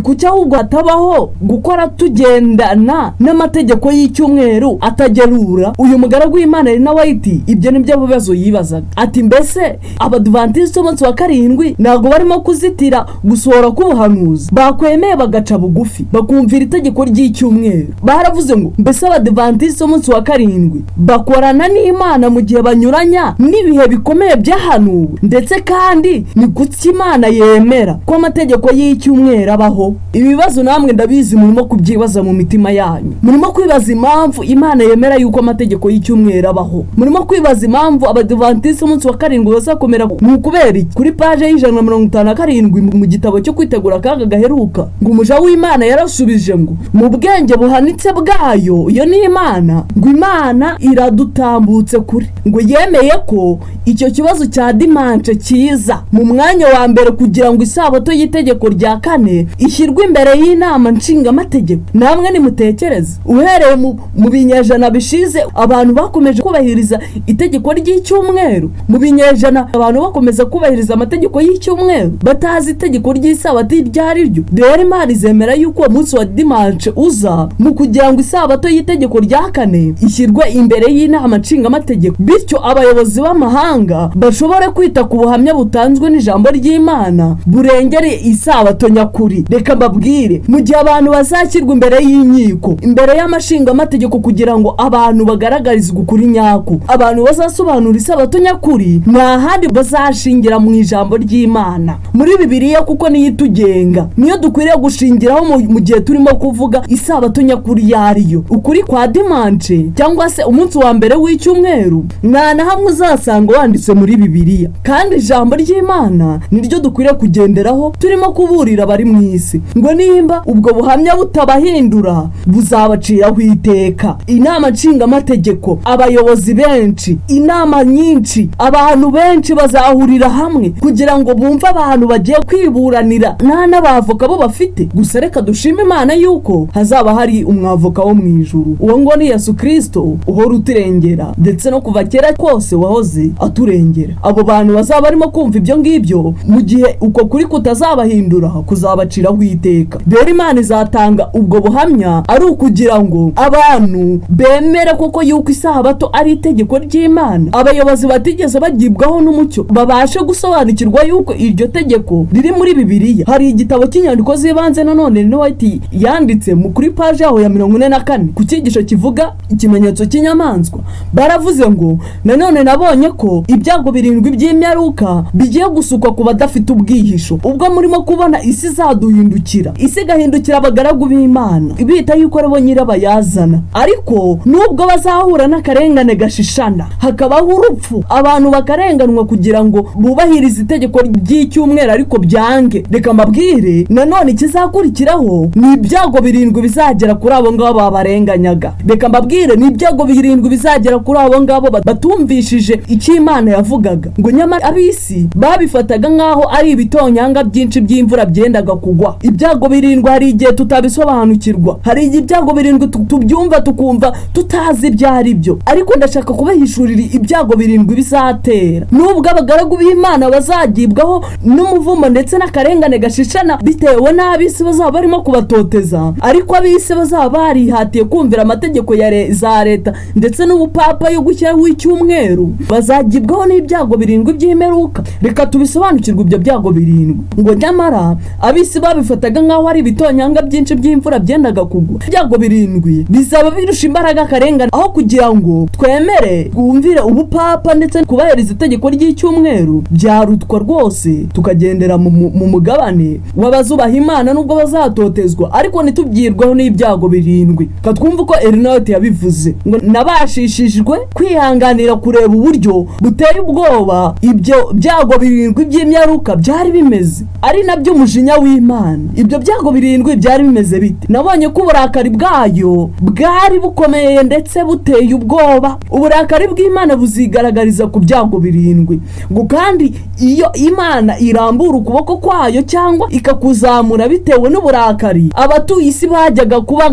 kuki ahubwo hatabaho gukora tugendana n'amategeko y'icyumweru atagerura? uyu mugaragu w'Imana Elena White ibyo nibyo bibazo yibazaga, ati mbese abadivantiste munsi wa karindwi ntabwo barimo kuzitira gusohora k'ubuhanuzi? bakwemeye bagaca bugufi bakumvira itegeko ry'icyumweru? baravuze ngo mbese abadivantiste munsi wa karindwi bakorana n'Imana mu gihe banyuranya n'ibihe bikomeye byahanuwe? ndetse kandi ni kuki Imana yemera ko amategeko y'icyumweru abaho? ibibazo namwe ndabizi murimo kubyibaza mu mitima yanyu, murimo kwibaza impamvu Imana yemera yuko amategeko y'icyumweru abaho, murimo kwibaza impamvu abadivantiste munsi wa karindwi bazakomera. ni ukubera iki? kuri paje 157 mu gitabo cyo kwitegura akaga gaheruka, ngo umuja w'Imana yarasubije ngo mu bwenge buhanitse bwayo, iyo ni Imana, ngo Imana iradutambutse kure, ngo yemeye ko icyo kibazo cya dimanche kiza mu mwanya wa mbere kugira ngo isabato y'itegeko rya kane ishyirwe imbere y'inama nshingamategeko. namwe nimutekereze, uhereye mu binyejana bishize abantu bakomeje kubahiriza itegeko ry'icyumweru, mu binyejana abantu bakomeza kubahiriza amategeko y'icyumweru batazi itegeko ry'isabato iryo ari ryo. rero Imana izemera yuko uwo munsi wa dimanche uza mu kugira ngo isabato y'itegeko rya kane ishyirwe imbere y'inama nshingamategeko, bityo abayobozi b'amahanga bashobore kwita ku buhamya butanzwe n'ijambo ry'Imana burengere isabato nyakuri. reka mbabwire, mu gihe abantu bazashyirwa imbere y'inkiko, imbere y'amashingamategeko kugira ngo abantu bagaragarizwe ukuri nyako, abantu bazasobanura isabato nyakuri nta handi bazashingira mu ijambo ry'Imana muri Bibiliya, kuko niyo itugenga, niyo dukwiriye gushingiraho mu gihe turimo kuvuga isabato nyakuri yariyo. ukuri kwa dimanche cyangwa se umunsi wa mbere w'icyumweru nta na hamwe uzasanga wanditse muri Bibiliya, kandi ijambo ry'Imana niryo dukwiriye kugenderaho turimo kuburira abari mu isi ngo nimba ubwo buhamya butabahindura buzabaciraho iteka. inama nshingamategeko, abayobozi benshi, inama nyinshi, abantu benshi bazahurira hamwe kugira ngo bumve abantu bagiye kwiburanira nta n'abavoka bo bafite. gusa reka dushime Imana yuko hazaba hari umwavoka wo mu ijuru, uwo ngo ni Yesu Kristo uhora uturengera, ndetse no kuva kera kose wahoze aturengera. abo bantu bazaba barimo kumva ibyo ngibyo mu gihe uko kuri kutazabahindura kuzabaciraho iteka. rero Imana izatanga ubwo buhamya ari ukugira ngo abantu bemere koko yuko isabato ari itegeko ry'Imana, abayobozi batigeze bagibwaho n'umucyo babashe gusobanukirwa yuko iryo tegeko riri muri Bibiliya. hari igitabo cy'inyandiko z'ibanze nanone Elena White yanditse mu kuri paje yaho ya 44 ku cyigisho kivuga ikimenyetso cy'inyamaswa. baravuze ngo nanone nabonye ko ibyago 7 by'imyaruka bigiye gusukwa ku badafite ubwihisho, ubwo murimo kubona isi zaduhindukira, isi gahindukira abagaragu b'Imana bita yuko rabo nyirabayazana, ariko nubwo bazahura n'akarengane gashishana, hakabaho urupfu, abantu bakarenganwa kugira ngo bubahirize itegeko ry'icyumweru ariko byange. Reka mbabwire nanone ikizakurikiraho ni ibyago 7 bizagera kuri abo ngabo babarenganyaga. Reka mbabwire ni ibyago 7 bizagera kuri abo ngabo batumvishije icyo Imana yavugaga, ngo nyamara abisi babifataga nkaho ari ibitonyanga byinshi by'imvura byendaga kugwa. Ibyago 7 hari igihe tutabisobanukirwa, hari ibyago 7 tubyumva tukumva tutazi byari byo, ariko ndashaka kubahishurira ibyago 7 bizatera. Nubwo abagaragu b'Imana bazagibwaho n'umuvumo ndetse n'akarengane gashishana bitewe n'abisi bazaba barimo kubatoteza, ariko abisi bazaba barihatiye kumvira amategeko za leta ndetse n'ubupapa yo gushyiraho icyumweru, bazagibwaho n'ibyago 7 by'imperuka. Reka tubisobanukirwe ibyo byago 7. Ngo nyamara abisi babifataga nkaho ari ibitonyanga byinshi by'imvura byendaga kugwa. Ibyago 7 bizaba birusha imbaraga akarengane, aho kugira ngo twemere twumvire ubupapa ndetse kubahiriza itegeko ry'icyumweru, byarutwa rwose tukagendera mu mugabane w'abazubaha Imana nubwo bazatotezwa, ariko nitubyirwaho n'ibyago 7. Katwumva uko Ernest yabivuze, ngo nabashishijwe kwihanganira kureba uburyo buteye ubwoba ibyo byago 7 by'imyaruka byari bimeze, ari nabyo umujinya w'Imana. Ibyo byago 7 byari bimeze bite? Nabonye ko uburakari bwayo bwari bukomeye ndetse buteye ubwoba. Uburakari bw'Imana buzigaragariza ku byago 7. Ngo kandi iyo Imana irambura ukuboko kwayo cyangwa ikakuzamura bitewe n'uburakari, abatuye isi bajyaga kuba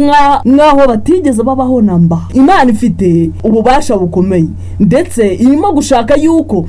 nkaho batigeze babaho namba. Imana ifite ububasha bukomeye ndetse irimo gushaka yuko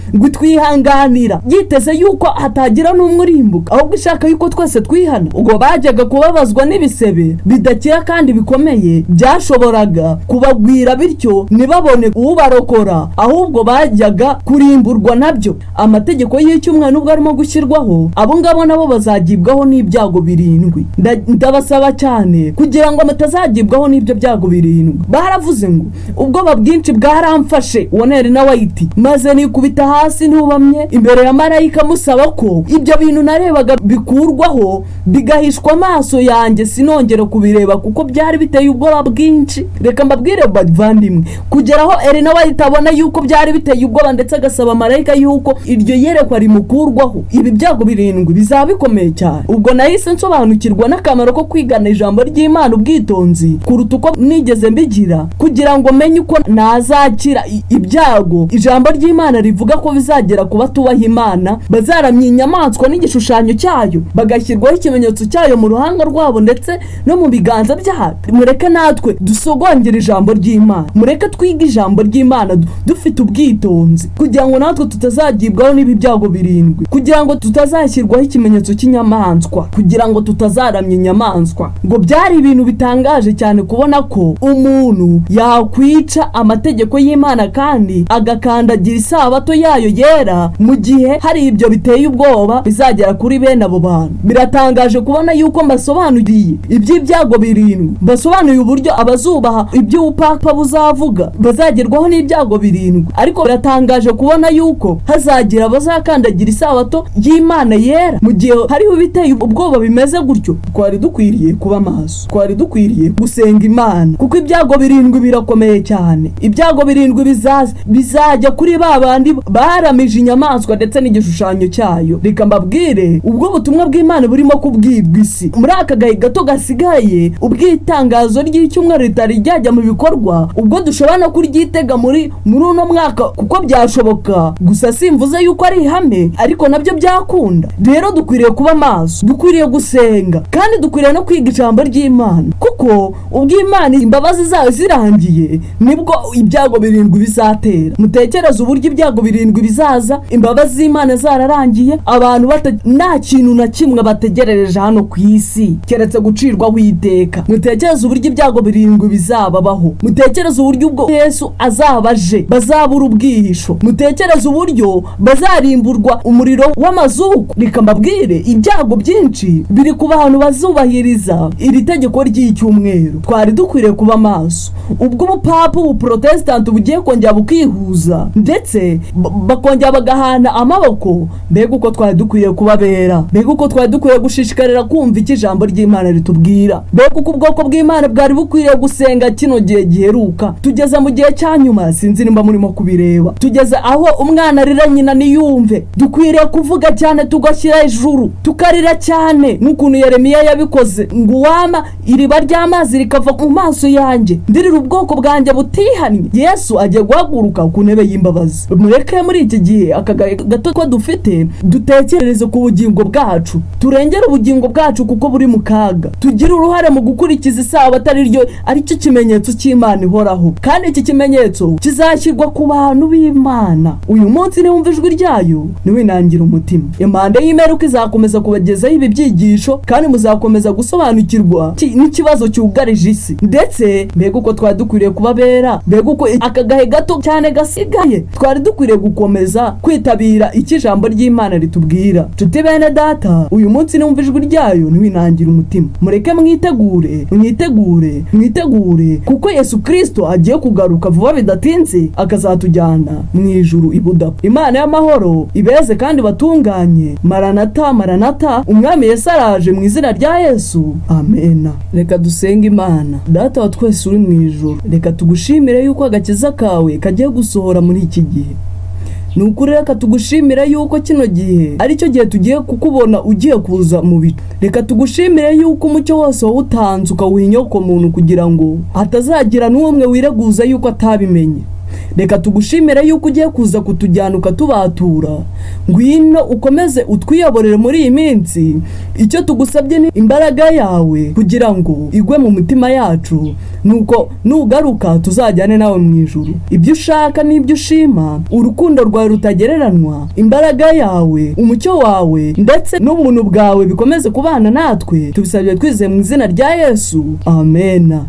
twitwihanganira, yiteze yuko hatagira n'umwe urimbuka, ahubwo ishaka yuko twese twihana. Ubwo bajyaga kubabazwa n'ibisebe bidakira kandi bikomeye byashoboraga kubagwira, bityo ntibabone ubarokora, ahubwo bajyaga kurimburwa nabyo. Amategeko y'icyumweru nubwo arimo gushyirwaho, abo ngabo nabo bazagibwaho n'ibyago 7. Ndabasaba cyane kugira ngo mutazagibwaho n'ibyo byago 7. Baravuze ngo ubwoba bwinshi bwaramfashe wonere na White, maze nikubita hasi ntubamye imbere ya marayika musaba ko ibyo bintu narebaga bikurwaho bigahishwa amaso yanjye sinongera kubireba kuko byari biteye ubwoba bwinshi. Reka mbabwire bavandimwe, kugeraho Elena White abona yuko byari biteye ubwoba ndetse agasaba marayika yuko iryo yerekwa rimukurwaho, ibi byago 7 bizaba bikomeye cyane. Ubwo nahise nsobanukirwa n'akamaro ko kwigana ijambo ry'Imana ubwitonzi kuruta uko nigeze mbigira, kugira ngo menye uko nazakira ibyago ijambo ry'Imana rivuga ko bizagera ku batubaha Imana, bazaramya inyamaswa n'igishushanyo cyayo, bagashyirwaho ikimenyetso cyayo mu ruhanga rwabo ndetse no mu biganza byabo. Mureke natwe dusogongera ijambo ry'Imana, mureke twige ijambo ry'Imana dufite ubwitonzi, kugira ngo natwe tutazagibwaho n'ibi byago 7, kugira ngo tutazashyirwaho ikimenyetso cy'inyamaswa, kugira ngo tutazaramya inyamaswa. Ngo byari ibintu bitangaje cyane kubona ko umuntu yakwica amategeko y'Imana kandi agakandagira isabato yayo yera, mu gihe hari ibyo biteye ubwoba bizagera kuri bene abo bantu. Biratangaje kubona yuko mbasobanuriye iby'ibyago 7, basobanuye uburyo abazubaha ibyo upapa buzavuga bazagerwaho n'ibyago 7, ariko biratangaje kubona yuko hazagira abazakandagira isabato y'Imana yera mu gihe hariho biteye ubwoba bimeze gutyo. Twari dukwiriye kuba maso, twari dukwiriye gusenga Imana kuko ibyago 7 birakomeye cyane. Ibyago 7 bizajya kuri babandi baramije inyamaswa ndetse n'igishushanyo cyayo. Reka mbabwire ubwo butumwa bw'Imana burimo kubwibwa isi muri aka gahe gato gasigaye, ubwitangazo ry'icyumweru ritari ryajya mu bikorwa, ubwo dushobora no kuryitega muri uno mwaka kuko byashoboka. Gusa simvuze yuko ari ihame, ariko nabyo byakunda. Rero dukwiriye kuba maso, dukwiriye gusenga kandi dukwiriye no kwiga ijambo ry'Imana, kuko ubwo Imana imbabazi zayo zirangiye nibwo ibyago 7 bizatera. Mutekereza uburyo ibyago 7 bizaza imbabazi z'Imana zararangiye, abantu nta kintu na kimwe bategerereje hano ku isi keretse gucirwaho iteka. Mutekereza uburyo ibyago 7 bizababaho, mutekereza uburyo ubwo Yesu azabaje bazabura ubwihisho, mutekereza uburyo bazarimburwa umuriro w'amazuku. Reka mbabwire ibyago byinshi biri ku bantu bazubahiriza iri tegeko ry'icyumweru. cyumweru twari dukwiriye kuba maso. Ubwo ubupapa ubuprotestant bugiye kongera bukihuza ndetse bakongera bagahana amaboko, mbega uko twari dukwiriye kubabera, mbega uko twari dukwiriye gushishikarira kumva iki ijambo ry'Imana ritubwira, mbega uko ubwoko bw'Imana bwari bukwiriye gusenga kino gihe giheruka. Tugeze mu gihe cya nyuma, sinzi nimba murimo kubireba, tugeze aho umwana arira nyina niyumve. Dukwiriye kuvuga cyane, tugashyira hejuru, tukarira cyane nk'ukuntu Yeremiya yabikoze ngo wama iriba ry'amazi rikava mu maso yanjye, ndirira ubwoko bwanjye butihannye. Yesu agiye guhaguruka ku ntebe y'imbabazi. Mureke muri iki gihe aka gato ko dufite dutekerereze ku bugingo bwacu, turengere ubugingo bwacu kuko buri mu kaga. Tugire uruhare mu gukurikiza isabato ari cyo kimenyetso cy'Imana ihoraho, kandi iki kimenyetso kizashyirwa ku bantu b'Imana. Uyu munsi niwumva ijwi ryayo niwinangira umutima. Impande y'imperuka izakomeza kubagezaho ibi byigisho, kandi muzakomeza gusobanukirwa n'ikibazo cyugarije isi. Ndetse mbega uko twari dukwiriye kubabera, mbega uko aka gahe gato cyane gasigaye twari dukwiriye gukomeza kwitabira iki ijambo ry'Imana ritubwira. Nshuti bene data, uyu munsi niwumva ijwi ryayo niwinangira umutima. Mureke mwitegure kuko Yesu Kristo agiye kugaruka vuba bidatinze, akazatujyana mu ijuru ibudapfa. Imana y'amahoro ibeze kandi batunganye. Maranata, Maranata, umwami Yesu araje mu izina rya Yesu. Amena. Reka dusenge Imana. Data wa twese uri mu ijuru, reka tugushimire yuko agakiza kawe kagiye gusohora muri iki gihe. Nukuri reka tugushimire yuko kino gihe ari cyo gihe tugiye kukubona ugiye kuza mu bicu. Reka tugushimire yuko umucyo wose wawutanze ukawuha inyoko muntu kugira ngo hatazagira n'umwe wireguza yuko atabimenye. Reka tugushimire yuko ugiye kuza kutujyana ukatubatura. Ngwino ukomeze utwiyoborere muri iyi minsi. Icyo tugusabye ni imbaraga yawe kugira ngo igwe mu mutima yacu, nuko nugaruka tuzajyane nawe mu ijuru. Ibyo ushaka n'ibyo ushima, urukundo rwawe rutagereranwa, imbaraga yawe, umucyo wawe ndetse n'ubuntu bwawe bikomeze kubana natwe. Tubisabye twizeye mu izina rya Yesu. Amena.